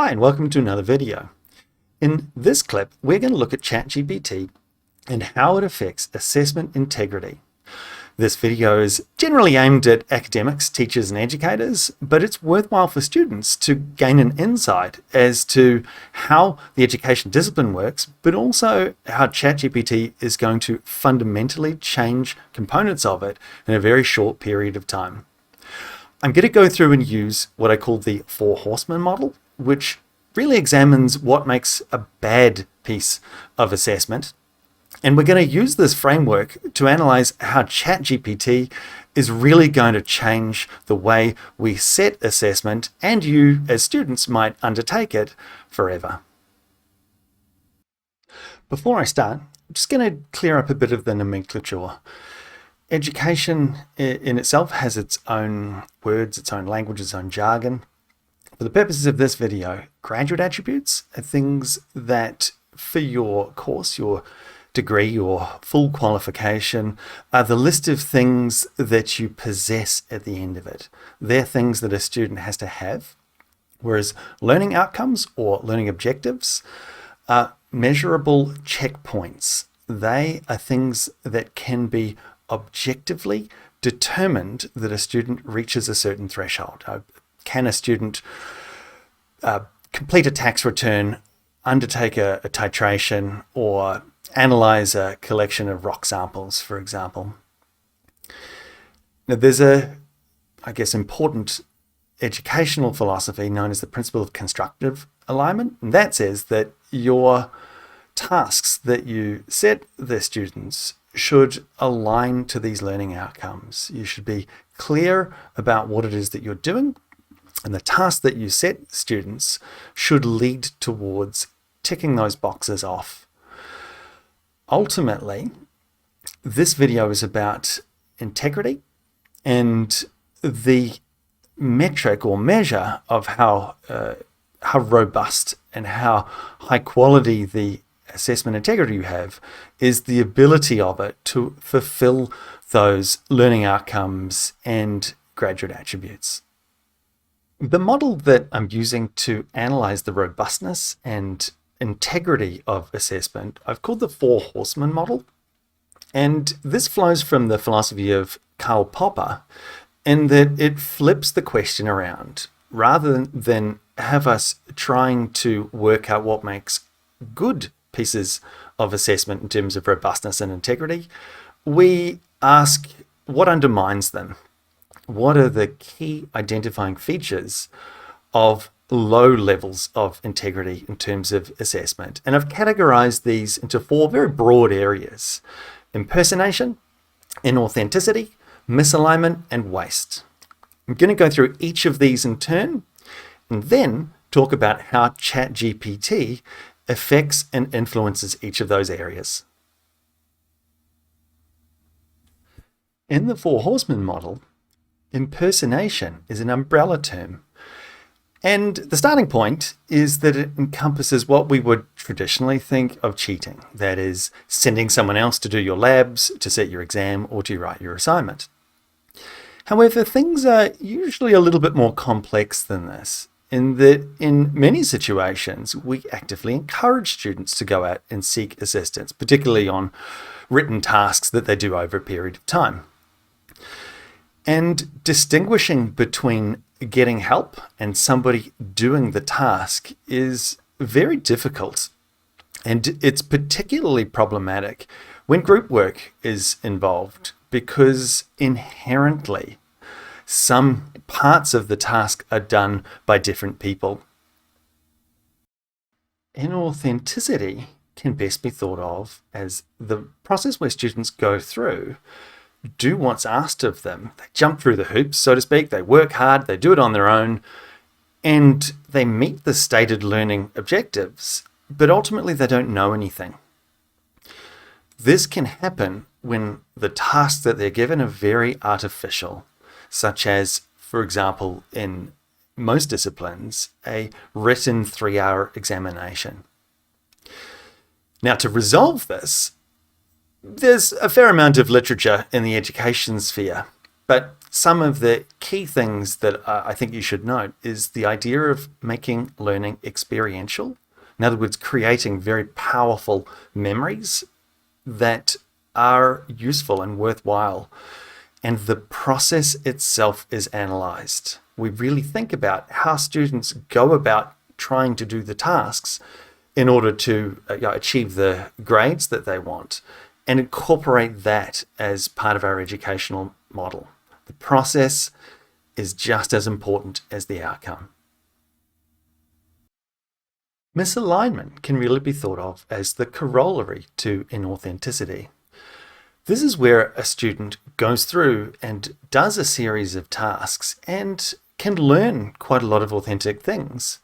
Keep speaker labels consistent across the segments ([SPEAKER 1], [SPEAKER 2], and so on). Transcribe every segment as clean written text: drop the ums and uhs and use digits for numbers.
[SPEAKER 1] Hi, and welcome to another video. In this clip, we're going to look at ChatGPT and how it affects assessment integrity. This video is generally aimed at academics, teachers, and educators, but it's worthwhile for students to gain an insight as to how the education discipline works, but also how ChatGPT is going to fundamentally change components of it in a very short period of time. I'm going to go through and use what I call the 4 horsemen model, which really examines what makes a bad piece of assessment. And we're going to use this framework to analyze how ChatGPT is really going to change the way we set assessment, and you as students might undertake it forever. Before I start, I'm just going to clear up a bit of the nomenclature. Education in itself has its own words, its own language, its own jargon. For the purposes of this video, graduate attributes are things that for your course, your degree, your full qualification, are the list of things that you possess at the end of it. They're things that a student has to have, whereas learning outcomes or learning objectives are measurable checkpoints. They are things that can be objectively determined that a student reaches a certain threshold. Can a student complete a tax return, undertake a titration, or analyze a collection of rock samples, for example? Now, there's important educational philosophy known as the principle of constructive alignment, and that says that your tasks that you set the students should align to these learning outcomes. You should be clear about what it is that you're doing, and the tasks that you set students should lead towards ticking those boxes off. Ultimately, this video is about integrity and the metric or measure of how robust and how high quality the assessment integrity you have is the ability of it to fulfill those learning outcomes and graduate attributes. The model that I'm using to analyze the robustness and integrity of assessment, I've called the 4 horsemen model. And this flows from the philosophy of Karl Popper in that it flips the question around. Rather than have us trying to work out what makes good pieces of assessment in terms of robustness and integrity, we ask what undermines them. What are the key identifying features of low levels of integrity in terms of assessment? And I've categorized these into 4 very broad areas: impersonation, inauthenticity, misalignment, and waste. I'm going to go through each of these in turn and then talk about how ChatGPT affects and influences each of those areas. In the 4 horsemen model, impersonation is an umbrella term. And the starting point is that it encompasses what we would traditionally think of cheating. That is, sending someone else to do your labs, to set your exam, or to write your assignment. However, things are usually a little bit more complex than this, in that in many situations, we actively encourage students to go out and seek assistance, particularly on written tasks that they do over a period of time. And distinguishing between getting help and somebody doing the task is very difficult. And it's particularly problematic when group work is involved, because inherently some parts of the task are done by different people. Inauthenticity can best be thought of as the process where students go through, do what's asked of them. They jump through the hoops, so to speak. They work hard, they do it on their own, and they meet the stated learning objectives, but ultimately they don't know anything. This can happen when the tasks that they're given are very artificial, such as, for example, in most disciplines, a written 3-hour examination. Now, to resolve this, there's a fair amount of literature in the education sphere, but some of the key things that I think you should note is the idea of making learning experiential. In other words, creating very powerful memories that are useful and worthwhile. And the process itself is analyzed. We really think about how students go about trying to do the tasks in order to achieve the grades that they want, and incorporate that as part of our educational model. The process is just as important as the outcome. Misalignment can really be thought of as the corollary to inauthenticity. This is where a student goes through and does a series of tasks and can learn quite a lot of authentic things,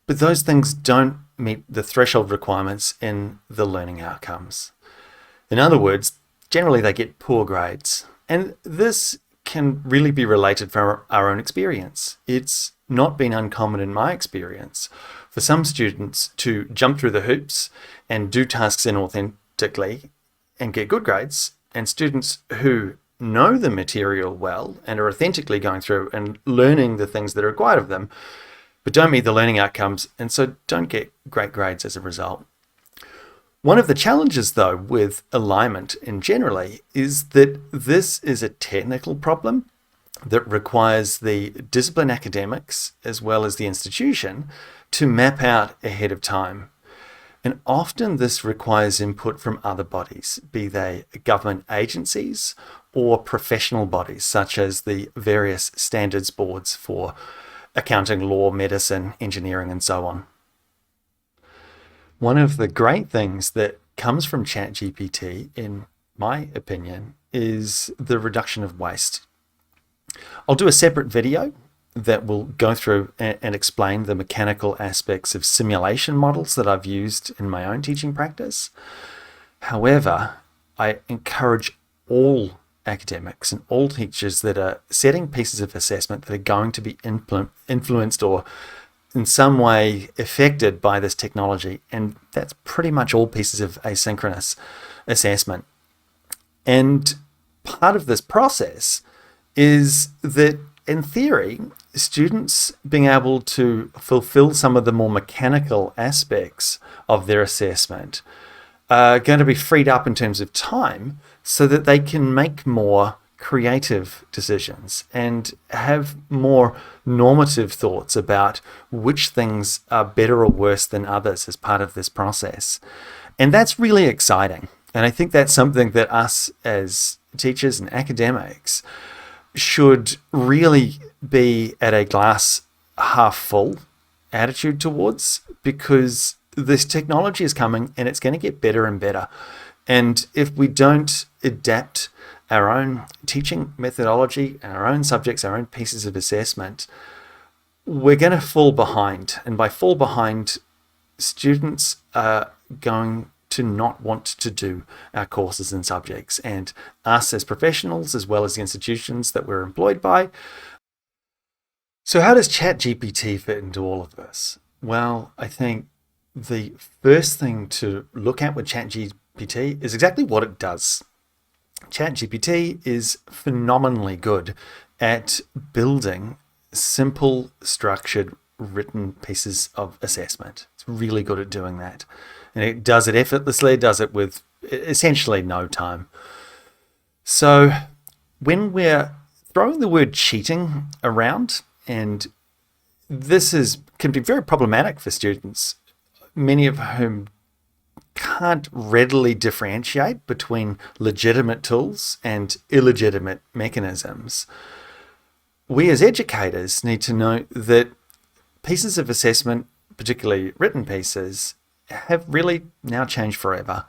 [SPEAKER 1] but those things don't meet the threshold requirements in the learning outcomes. In other words, generally they get poor grades. And this can really be related from our own experience. It's not been uncommon in my experience for some students to jump through the hoops and do tasks inauthentically and get good grades, and students who know the material well and are authentically going through and learning the things that are required of them, but don't meet the learning outcomes and so don't get great grades as a result. One of the challenges, though, with alignment in generally is that this is a technical problem that requires the discipline academics as well as the institution to map out ahead of time. And often this requires input from other bodies, be they government agencies or professional bodies, such as the various standards boards for accounting, law, medicine, engineering, and so on. One of the great things that comes from ChatGPT, in my opinion, is the reduction of waste. I'll do a separate video that will go through and explain the mechanical aspects of simulation models that I've used in my own teaching practice. However, I encourage all academics and all teachers that are setting pieces of assessment that are going to be influenced or in some way affected by this technology, and that's pretty much all pieces of asynchronous assessment. And part of this process is that, in theory, students being able to fulfill some of the more mechanical aspects of their assessment are going to be freed up in terms of time so that they can make more creative decisions and have more normative thoughts about which things are better or worse than others as part of this process. And that's really exciting. And I think that's something that us as teachers and academics should really be at a glass half full attitude towards, because this technology is coming and it's going to get better and better. And if we don't adapt our own teaching methodology and our own subjects, our own pieces of assessment, we're going to fall behind. And by fall behind, students are going to not want to do our courses and subjects, and us as professionals, as well as the institutions that we're employed by. So how does ChatGPT fit into all of this? Well, I think the first thing to look at with ChatGPT is exactly what it does. ChatGPT is phenomenally good at building simple, structured, written pieces of assessment. It's really good at doing that. And it does it effortlessly, does it with essentially no time. So when we're throwing the word cheating around, and this can be very problematic for students, many of whom can't readily differentiate between legitimate tools and illegitimate mechanisms. We as educators need to know that pieces of assessment, particularly written pieces, have really now changed forever.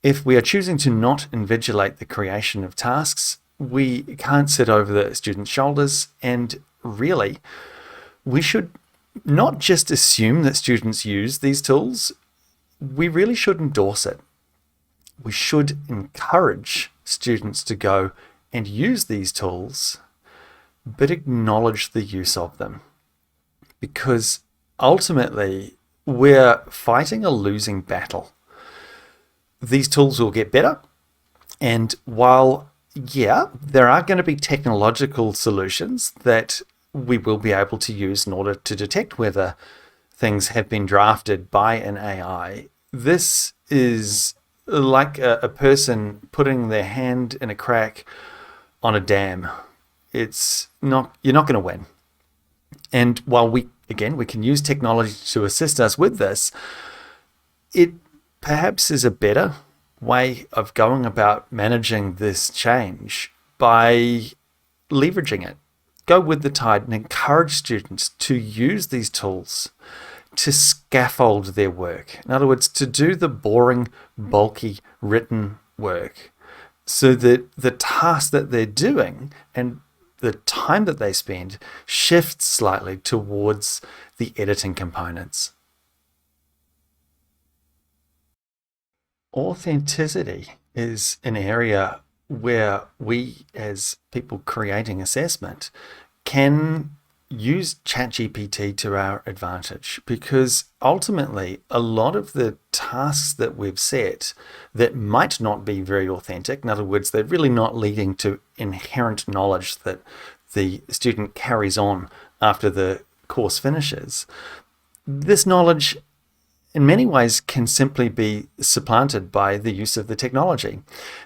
[SPEAKER 1] If we are choosing to not invigilate the creation of tasks, we can't sit over the students' shoulders, and really, we should not just assume that students use these tools, we really should endorse it. We should encourage students to go and use these tools, but acknowledge the use of them. Because ultimately, we're fighting a losing battle. These tools will get better, and while yeah, there are going to be technological solutions that we will be able to use in order to detect whether things have been drafted by an AI. This is like a person putting their hand in a crack on a dam. You're not going to win. And while we can use technology to assist us with this, it perhaps is a better way of going about managing this change by leveraging it. Go with the tide and encourage students to use these tools to scaffold their work. In other words, to do the boring, bulky written work so that the task that they're doing and the time that they spend shifts slightly towards the editing components. Authenticity is an area where we, as people creating assessment, can use ChatGPT to our advantage, because ultimately a lot of the tasks that we've set that might not be very authentic, in other words, they're really not leading to inherent knowledge that the student carries on after the course finishes, this knowledge in many ways can simply be supplanted by the use of the technology.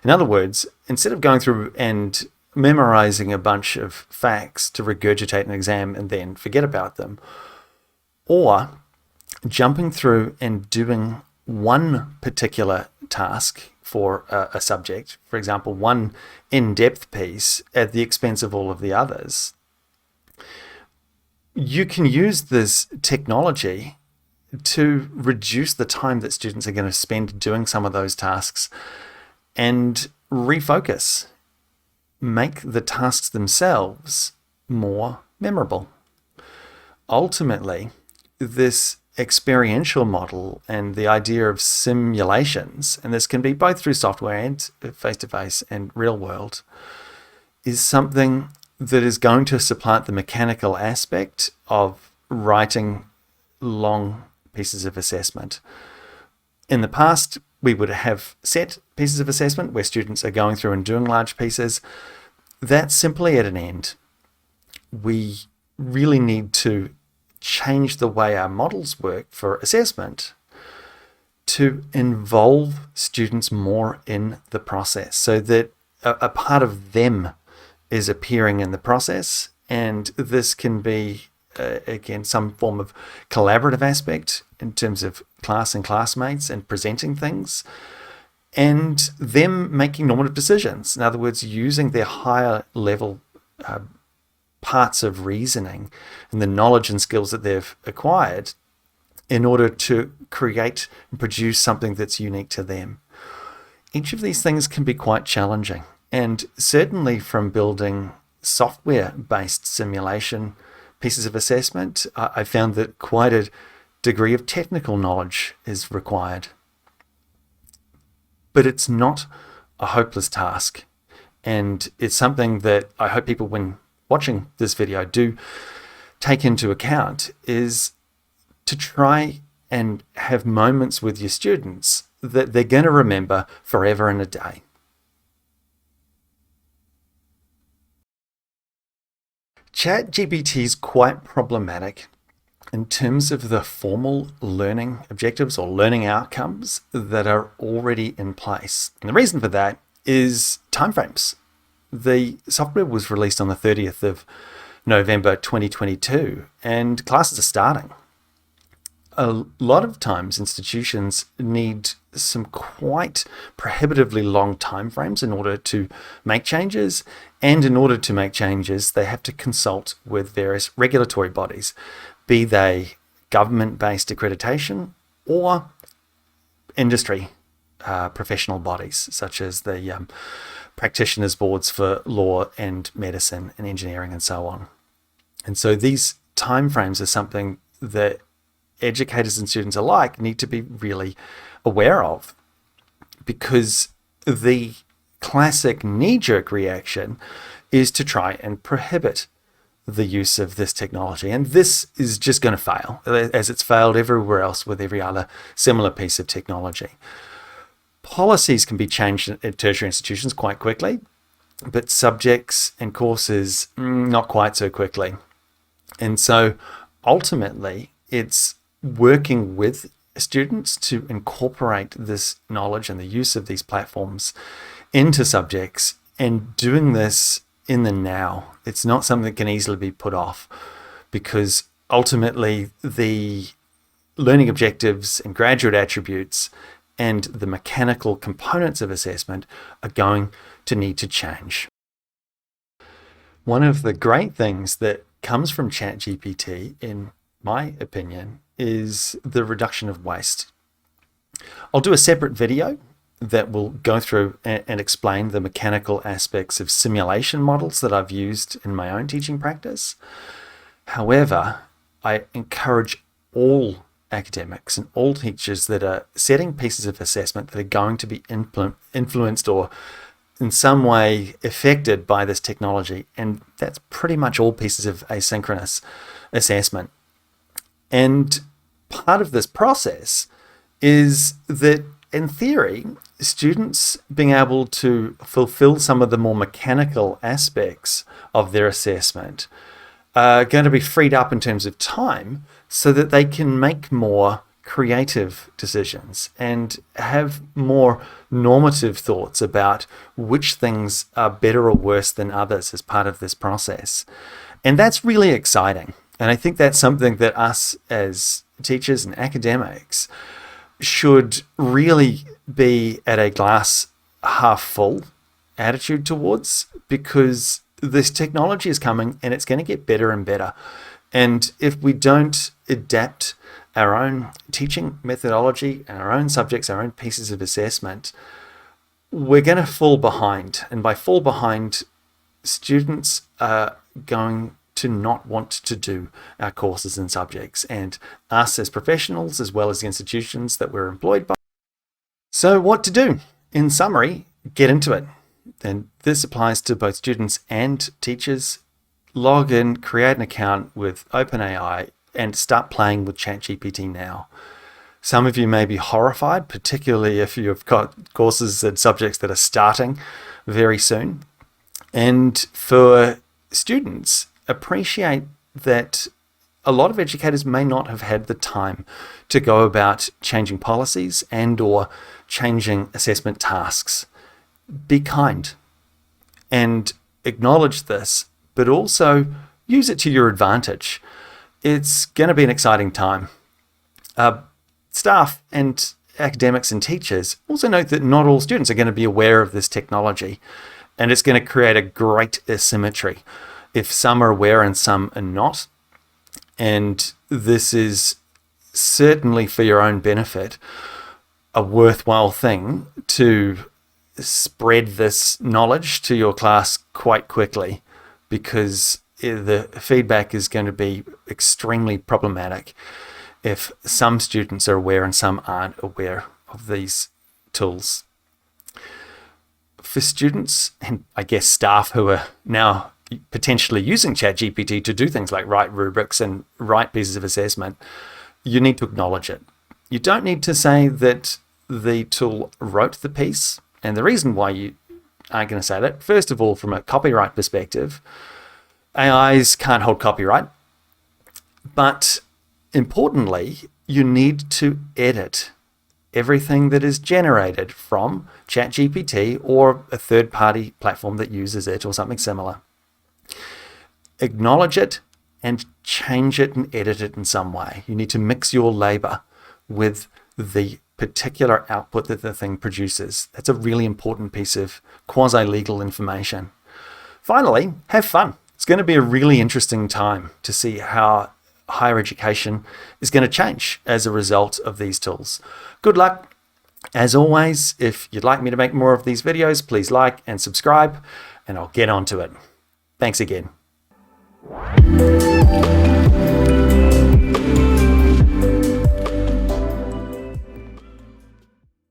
[SPEAKER 1] In other words, instead of going through and memorizing a bunch of facts to regurgitate an exam and then forget about them, or jumping through and doing one particular task for a subject, for example, one in-depth piece at the expense of all of the others, you can use this technology to reduce the time that students are going to spend doing some of those tasks and refocus, make the tasks themselves more memorable. Ultimately, this experiential model and the idea of simulations, and this can be both through software and face-to-face and real world, is something that is going to supplant the mechanical aspect of writing long pieces of assessment. In the past, we would have set pieces of assessment where students are going through and doing large pieces. That's simply at an end. We really need to change the way our models work for assessment to involve students more in the process, so that a part of them is appearing in the process. And this can be again, some form of collaborative aspect in terms of class and classmates and presenting things, and them making normative decisions. In other words, using their higher level parts of reasoning and the knowledge and skills that they've acquired in order to create and produce something that's unique to them. Each of these things can be quite challenging, and certainly from building software-based simulation pieces of assessment, I found that quite a degree of technical knowledge is required. But it's not a hopeless task. And it's something that I hope people, when watching this video, do take into account, is to try and have moments with your students that they're going to remember forever and a day. ChatGPT is quite problematic in terms of the formal learning objectives or learning outcomes that are already in place. And the reason for that is timeframes. The software was released on the 30th of November 2022, and classes are starting. A lot of times institutions need some quite prohibitively long timeframes in order to make changes, and in order to make changes they have to consult with various regulatory bodies, be they government-based accreditation or industry professional bodies such as the practitioners boards for law and medicine and engineering and so on. And so these timeframes are something that educators and students alike need to be really aware of, because the classic knee-jerk reaction is to try and prohibit the use of this technology. And this is just going to fail, as it's failed everywhere else with every other similar piece of technology. Policies can be changed at tertiary institutions quite quickly. but subjects and courses, not quite so quickly. And so ultimately, it's working with students to incorporate this knowledge and the use of these platforms into subjects, and doing this in the now. It's not something that can easily be put off, because ultimately the learning objectives and graduate attributes and the mechanical components of assessment are going to need to change. One of the great things that comes from ChatGPT, in my opinion, is the reduction of waste. I'll do a separate video that will go through and explain the mechanical aspects of simulation models that I've used in my own teaching practice. However, I encourage all academics and all teachers that are setting pieces of assessment that are going to be influenced or in some way affected by this technology, and that's pretty much all pieces of asynchronous assessment. And part of this process is that, in theory, students being able to fulfill some of the more mechanical aspects of their assessment are going to be freed up in terms of time so that they can make more creative decisions and have more normative thoughts about which things are better or worse than others as part of this process. And that's really exciting. And I think that's something that us as teachers and academics should really be at a glass half full attitude towards, because this technology is coming and it's going to get better and better. And if we don't adapt our own teaching methodology and our own subjects, our own pieces of assessment, we're going to fall behind. And by fall behind, students are going to not want to do our courses and subjects, and us as professionals, as well as the institutions that we're employed by. So what to do? In summary, get into it. And this applies to both students and teachers. Log in, create an account with OpenAI, and start playing with ChatGPT now. Some of you may be horrified, particularly if you've got courses and subjects that are starting very soon. And for students, appreciate that a lot of educators may not have had the time to go about changing policies and or changing assessment tasks. Be kind and acknowledge this, but also use it to your advantage. It's going to be an exciting time. Staff and academics and teachers also note that not all students are going to be aware of this technology, and it's going to create a great asymmetry if some are aware and some are not. And this is certainly, for your own benefit, a worthwhile thing to spread this knowledge to your class quite quickly, because the feedback is going to be extremely problematic if some students are aware and some aren't aware of these tools. For students and I guess staff who are now potentially using ChatGPT to do things like write rubrics and write pieces of assessment, you need to acknowledge it. You don't need to say that the tool wrote the piece. And the reason why you aren't going to say that, first of all, from a copyright perspective, AIs can't hold copyright. But importantly, you need to edit everything that is generated from ChatGPT or a third-party platform that uses it or something similar. Acknowledge it and change it and edit it in some way. You need to mix your labor with the particular output that the thing produces. That's a really important piece of quasi-legal information. Finally, have fun. It's going to be a really interesting time to see how higher education is going to change as a result of these tools. Good luck. As always, if you'd like me to make more of these videos, please like and subscribe, and I'll get onto it. Thanks again.